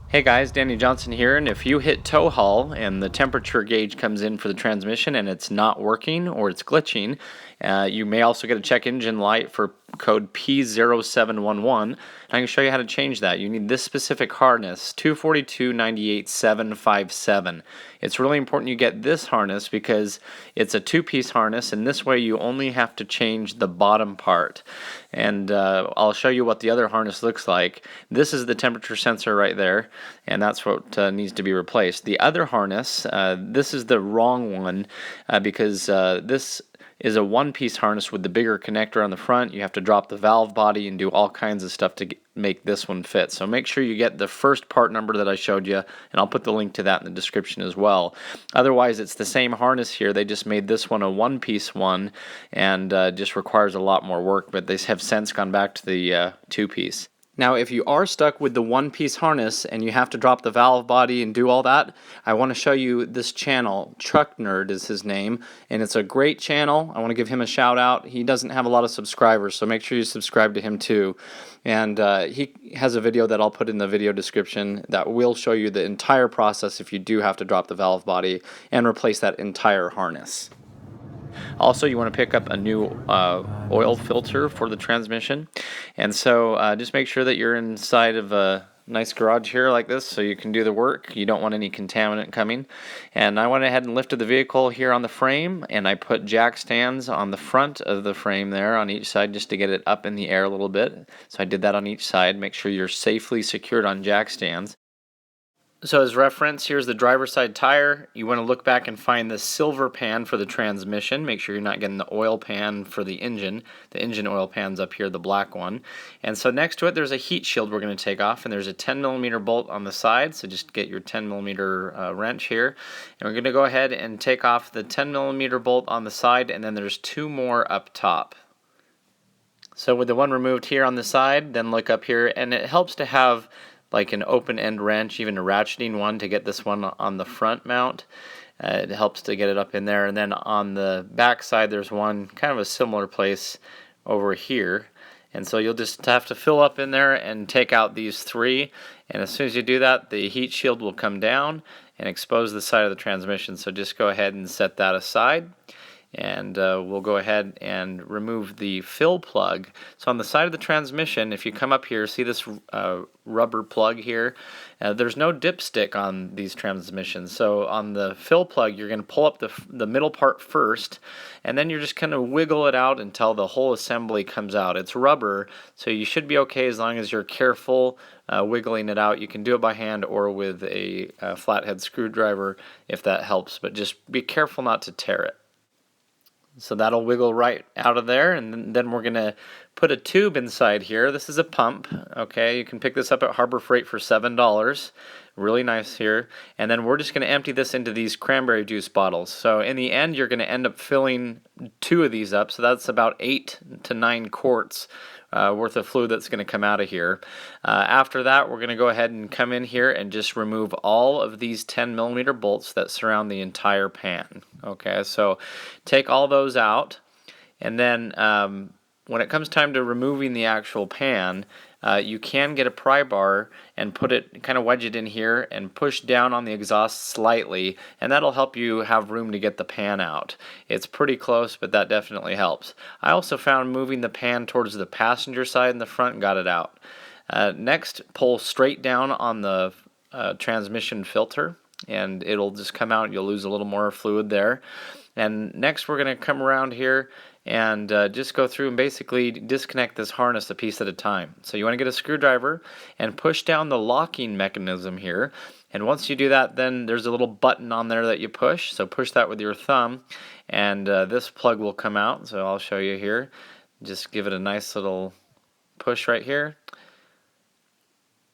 Hey guys, Danny Johnson here, and if you hit tow haul and the temperature gauge comes in for the transmission and it's not working or it's glitching, you may also get a check engine light for code P0711. I can show you how to change that. You need this specific harness, 242-98-757. It's really important you get this harness because it's a two-piece harness, and this way you only have to change the bottom part. And I'll show you what the other harness looks like. This is the temperature sensor right there, and that's what needs to be replaced. The other harness, this is the wrong one because this is a one-piece harness with the bigger connector on the front. You have to drop the valve body and do all kinds of stuff to make this one fit. So make sure you get the first part number that I showed you, and I'll put the link to that in the description as well. Otherwise, it's the same harness here. They just made this one a one-piece one, and just requires a lot more work, but they have since gone back to the two-piece. Now, if you are stuck with the one-piece harness and you have to drop the valve body and do all that, I want to show you this channel. Truck Nerd is his name, and it's a great channel. I want to give him a shout out. He doesn't have a lot of subscribers, so make sure you subscribe to him too. And he has a video that I'll put in the video description that will show you the entire process if you do have to drop the valve body and replace that entire harness. Also, you want to pick up a new oil filter for the transmission, and so just make sure that you're inside of a nice garage here like this so you can do the work. You don't want any contaminant coming. And I went ahead and lifted the vehicle here on the frame, and I put jack stands on the front of the frame there on each side just to get it up in the air a little bit. So I did that on each side. Make sure you're safely secured on jack stands. So as reference, here's the driver's side tire. You want to look back and find the silver pan for the transmission. Make sure you're not getting the oil pan for the engine. The engine oil pan's up here, the black one. And so next to it, there's a heat shield we're going to take off, and there's a 10mm bolt on the side. So just get your 10mm wrench here. And we're going to go ahead and take off the 10mm bolt on the side, and then there's two more up top. So with the one removed here on the side, then look up here, and it helps to have like an open end wrench, even a ratcheting one, to get this one on the front mount. It helps to get it up in there. And then on the back side there's one kind of a similar place over here, and so you'll just have to fill up in there and take out these three, and as soon as you do that, the heat shield will come down and expose the side of the transmission. So just go ahead and set that aside, and we'll go ahead and remove the fill plug. So on the side of the transmission, if you come up here, see this rubber plug here? There's no dipstick on these transmissions. So on the fill plug, you're going to pull up the middle part first, and then you're just going to wiggle it out until the whole assembly comes out. It's rubber, so you should be okay as long as you're careful wiggling it out. You can do it by hand or with a flathead screwdriver if that helps, but just be careful not to tear it. So that'll wiggle right out of there, and then we're going to put a tube inside here. This is a pump, okay? You can pick this up at Harbor Freight for $7. Really nice here. And then we're just going to empty this into these cranberry juice bottles. So in the end, you're going to end up filling two of these up, so that's about 8 to 9 quarts worth of fluid that's going to come out of here. After that, we're going to go ahead and come in here and just remove all of these 10mm bolts that surround the entire pan. Okay, so take all those out, and then when it comes time to removing the actual pan, you can get a pry bar and put it, kind of wedge it in here and push down on the exhaust slightly, and that'll help you have room to get the pan out. It's pretty close, but that definitely helps. I also found moving the pan towards the passenger side in the front got it out. Next, pull straight down on the transmission filter, and it'll just come out. You'll lose a little more fluid there. And next we're going to come around here and just go through and basically disconnect this harness a piece at a time. So you want to get a screwdriver and push down the locking mechanism here, and once you do that, then there's a little button on there that you push, so push that with your thumb, and this plug will come out. So I'll show you here. Just give it a nice little push right here,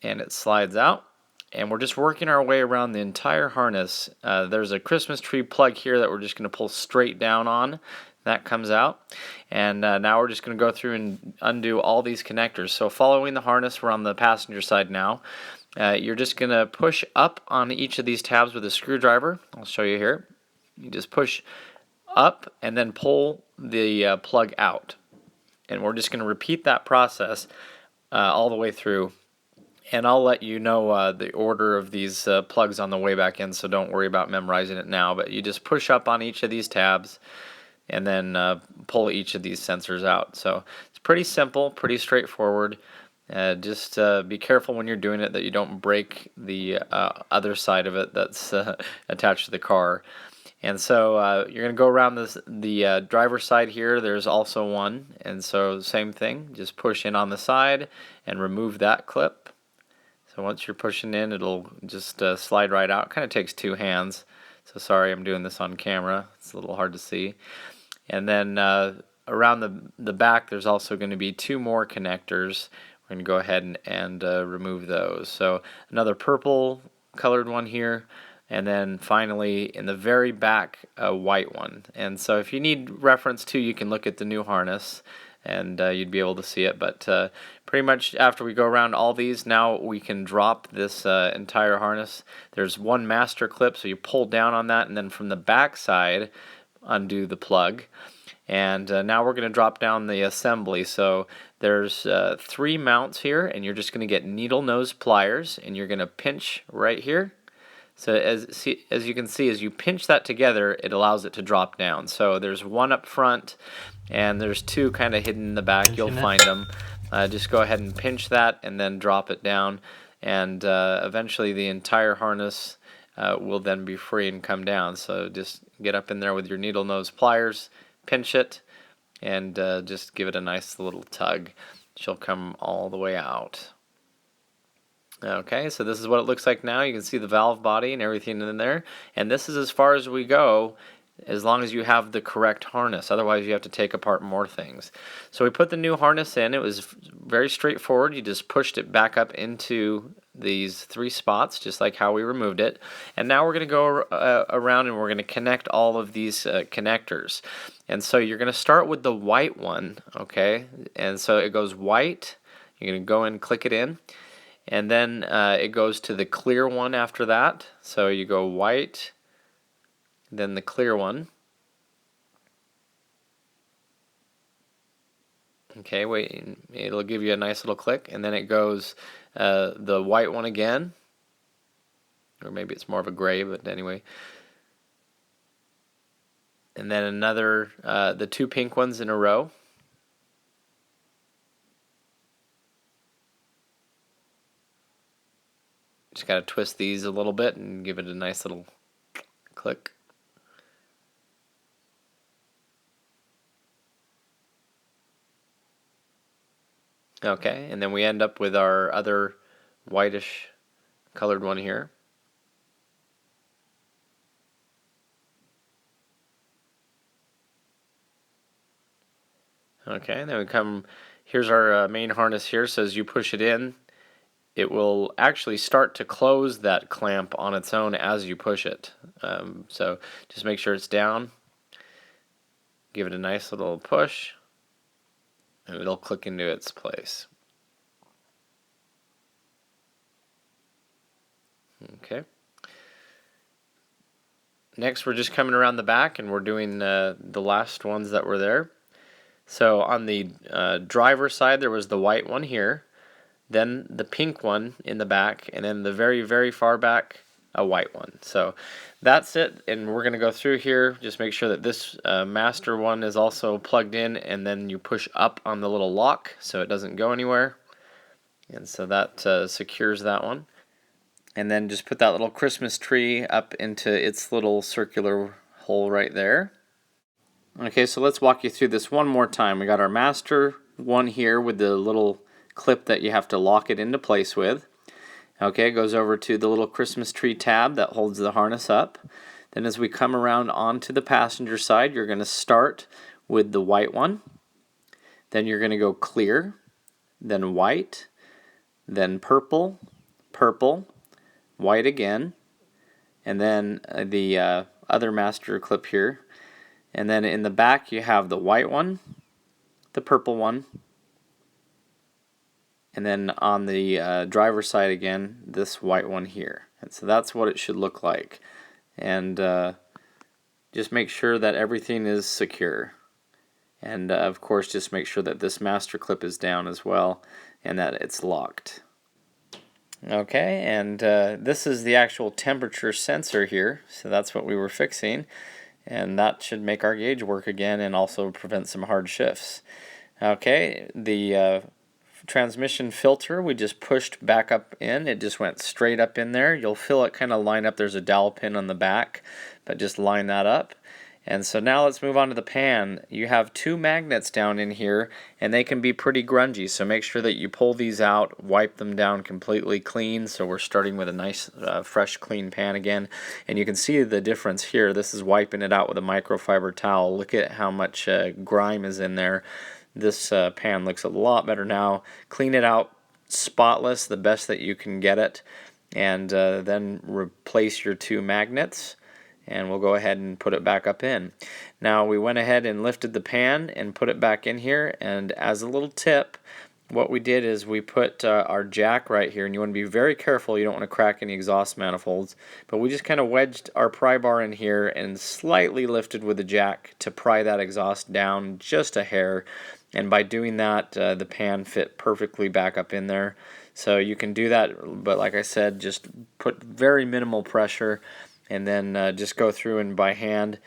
and it slides out. And we're just working our way around the entire harness. There's a Christmas tree plug here that we're just going to pull straight down on. That comes out. And now we're just going to go through and undo all these connectors. So following the harness, we're on the passenger side now. You're just going to push up on each of these tabs with a screwdriver. I'll show you here. You just push up and then pull the plug out. And we're just going to repeat that process all the way through. And I'll let you know the order of these plugs on the way back in, so don't worry about memorizing it now. But you just push up on each of these tabs and then pull each of these sensors out. So it's pretty simple, pretty straightforward. Just be careful when you're doing it that you don't break the other side of it that's attached to the car. And so you're going to go around the driver's side here. There's also one. And so same thing, just push in on the side and remove that clip. So once you're pushing in, it'll just slide right out. Kind of takes two hands. So sorry, I'm doing this on camera. It's a little hard to see. And then around the back, there's also going to be two more connectors. We're going to go ahead and remove those. So another purple colored one here. And then finally, in the very back, a white one. And so if you need reference to, you can look at the new harness and you'd be able to see it. But pretty much after we go around all these, now we can drop this entire harness. There's one master clip, so you pull down on that, and then from the back side, undo the plug. And now we're going to drop down the assembly. So there's 3 mounts here, and you're just going to get needle nose pliers, and you're going to pinch right here. So as you can see, as you pinch that together, it allows it to drop down. So there's one up front, and there's 2 kind of hidden in the back. You'll find them. Just go ahead and pinch that, and then drop it down. And eventually the entire harness will then be free and come down. So just get up in there with your needle nose pliers, pinch it, and just give it a nice little tug. She'll come all the way out. Okay, so this is what it looks like now. You can see the valve body and everything in there. And this is as far as we go, as long as you have the correct harness. Otherwise, you have to take apart more things. So we put the new harness in. It was very straightforward. You just pushed it back up into these 3 spots, just like how we removed it. And now we're going to go around and we're going to connect all of these connectors. And so you're going to start with the white one, okay? And so it goes white. You're going to go and click it in. And then it goes to the clear one after that. So you go white, then the clear one. Okay, wait, it'll give you a nice little click. And then it goes the white one again. Or maybe it's more of a gray, but anyway. And then another, the 2 pink ones in a row. Just got to twist these a little bit and give it a nice little click. Okay, and then we end up with our other whitish colored one here. Okay, and then we come, here's our main harness here. So as you push it in, it will actually start to close that clamp on its own as you push it. So just make sure it's down. Give it a nice little push, and it'll click into its place. Okay. Next, we're just coming around the back, and we're doing the last ones that were there. So on the driver's side, there was the white one here. Then the pink one in the back, and then the very, very far back, a white one. So that's it, and we're going to go through here. Just make sure that this master one is also plugged in, and then you push up on the little lock so it doesn't go anywhere. And so that secures that one. And then just put that little Christmas tree up into its little circular hole right there. Okay, so let's walk you through this one more time. We got our master one here with the little clip that you have to lock it into place with. Okay, it goes over to the little Christmas tree tab that holds the harness up. Then as we come around onto the passenger side, you're going to start with the white one. Then you're going to go clear, then white, then purple, purple, white again, and then the other master clip here. And then in the back you have the white one, the purple one, and then on the driver's side again, this white one here. And so that's what it should look like. And just make sure that everything is secure. And of course, just make sure that this master clip is down as well and that it's locked. Okay, and this is the actual temperature sensor here, so that's what we were fixing, and that should make our gauge work again and also prevent some hard shifts. Okay, the transmission filter we just pushed back up in. It just went straight up in there. You'll feel it kind of line up. There's a dowel pin on the back, but just line that up. And so now let's move on to the pan. You have two magnets down in here, and they can be pretty grungy, so make sure that you pull these out, wipe them down completely clean. So we're starting with a nice fresh clean pan again, and you can see the difference here. This is wiping it out with a microfiber towel. Look at how much grime is in there. This pan looks a lot better now. Clean it out spotless, the best that you can get it, and then replace your two magnets, and we'll go ahead and put it back up in. Now we went ahead and lifted the pan and put it back in here, and as a little tip, what we did is we put our jack right here, and you want to be very careful. You don't want to crack any exhaust manifolds, but we just kind of wedged our pry bar in here and slightly lifted with the jack to pry that exhaust down just a hair, and by doing that the pan fit perfectly back up in there. So you can do that, but like I said, just put very minimal pressure, and then just go through and by hand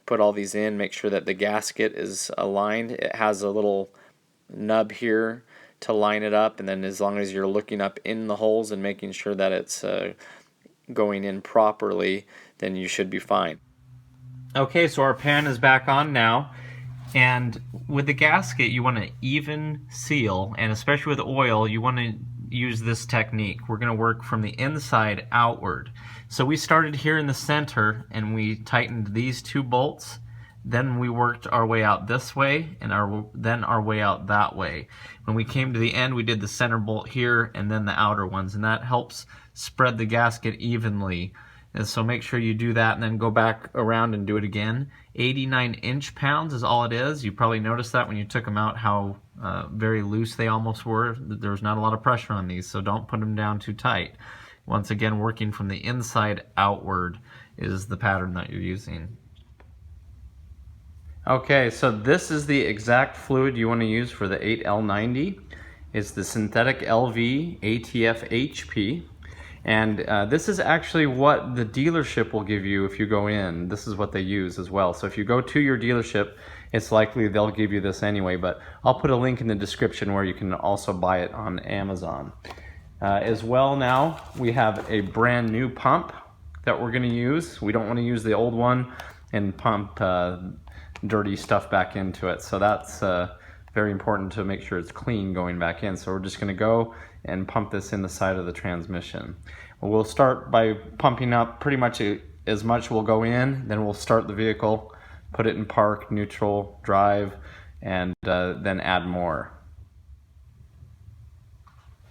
put all these in. Make sure that the gasket is aligned. It has a little nub here to line it up, and then as long as you're looking up in the holes and making sure that it's going in properly, then you should be fine. Okay, so our pan is back on now, and with the gasket you want to even seal, and especially with oil you want to use this technique. We're going to work from the inside outward. So we started here in the center and we tightened these two bolts, then we worked our way out this way, and then our way out that way. When we came to the end, we did the center bolt here and then the outer ones, and that helps spread the gasket evenly. And so make sure you do that and then go back around and do it again. 89 inch-pounds is all it is. You probably noticed that when you took them out, how very loose they almost were. There's not a lot of pressure on these, so don't put them down too tight. Once again, working from the inside outward is the pattern that you're using. Okay, so this is the exact fluid you want to use for the 8L90. It's the synthetic LV ATF HP. And this is actually what the dealership will give you if you go in. This is what they use as well. So if you go to your dealership, it's likely they'll give you this anyway, but I'll put a link in the description where you can also buy it on Amazon. As well, now we have a brand new pump that we're going to use. We don't want to use the old one and pump dirty stuff back into it. So that's very important to make sure it's clean going back in. So we're just going to go and pump this in the side of the transmission. We'll start by pumping up pretty much as much will go in, then we'll start the vehicle, put it in park, neutral, drive, and then add more.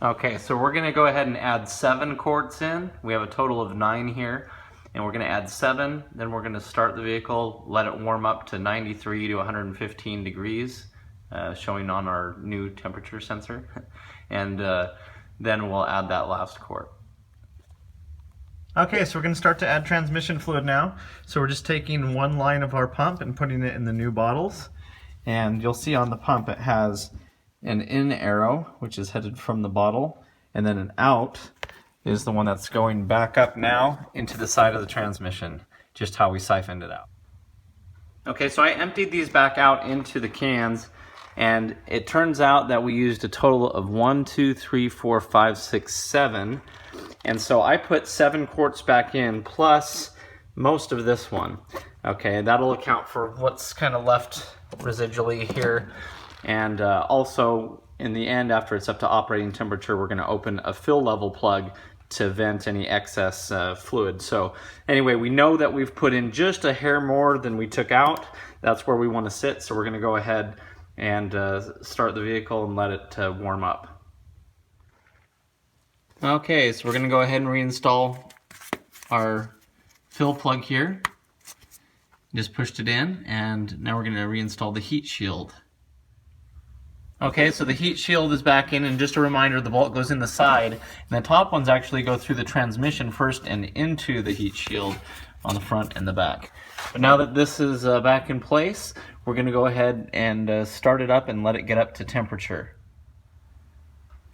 Okay, so we're going to go ahead and add 7 quarts in. We have a total of 9 here, and we're going to add 7. Then we're going to start the vehicle, let it warm up to 93 to 115 degrees, showing on our new temperature sensor, and then we'll add that last quart. Okay, so we're going to start to add transmission fluid now. So we're just taking one line of our pump and putting it in the new bottles, and you'll see on the pump it has an in arrow, which is headed from the bottle, and then an out is the one that's going back up now into the side of the transmission, just how we siphoned it out. Okay, so I emptied these back out into the cans, and it turns out that we used a total of 1, 2, 3, 4, 5, 6, 7, and so I put 7 quarts back in plus most of this one. Okay, that'll account for what's kind of left residually here. And also, in the end, after it's up to operating temperature, we're going to open a fill level plug to vent any excess fluid. So anyway, we know that we've put in just a hair more than we took out. That's where we want to sit, so we're going to go ahead and start the vehicle and let it warm up. Okay, so we're going to go ahead and reinstall our fill plug here. Just pushed it in, and now we're going to reinstall the heat shield. Okay, so the heat shield is back in, and just a reminder, the bolt goes in the side, and the top ones actually go through the transmission first and into the heat shield on the front and the back. But now that this is back in place, we're going to go ahead and start it up and let it get up to temperature.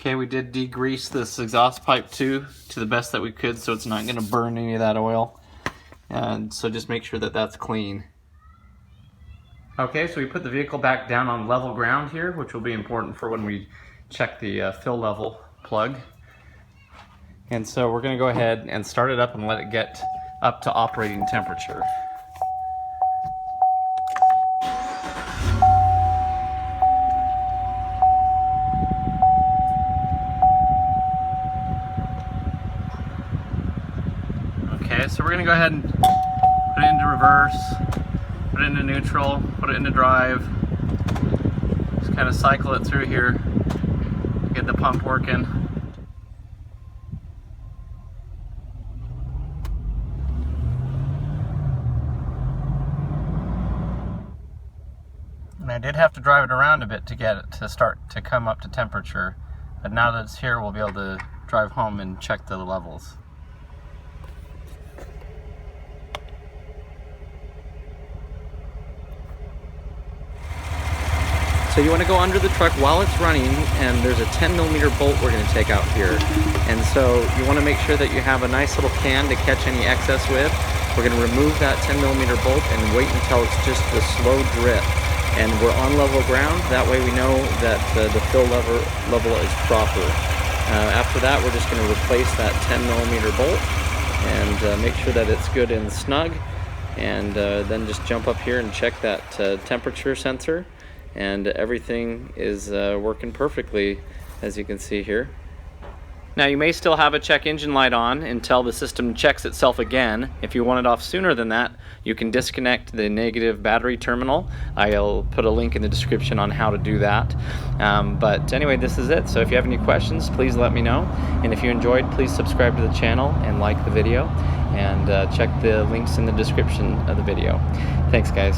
Okay, we did degrease this exhaust pipe too, to the best that we could, so it's not going to burn any of that oil. And so just make sure that that's clean. Okay, so we put the vehicle back down on level ground here, which will be important for when we check the fill level plug. And so we're going to go ahead and start it up and let it get up to operating temperature. Okay, so we're going to go ahead and put it into reverse, put it into neutral, put it into drive. Just kind of cycle it through here, get the pump working. And I did have to drive it around a bit to get it to start to come up to temperature, but now that it's here, we'll be able to drive home and check the levels. So you want to go under the truck while it's running, and there's a 10mm bolt we're going to take out here. And so you want to make sure that you have a nice little can to catch any excess with. We're going to remove that 10mm bolt and wait until it's just the slow drip. And we're on level ground, that way we know that the fill level is proper. After that, we're just going to replace that 10mm bolt and make sure that it's good and snug. And then just jump up here and check that temperature sensor. And everything is working perfectly, as you can see here. Now you may still have a check engine light on until the system checks itself again. If you want it off sooner than that, you can disconnect the negative battery terminal. I'll put a link in the description on how to do that. But anyway, this is it. So if you have any questions, please let me know. And if you enjoyed, please subscribe to the channel and like the video. And check the links in the description of the video. Thanks, guys.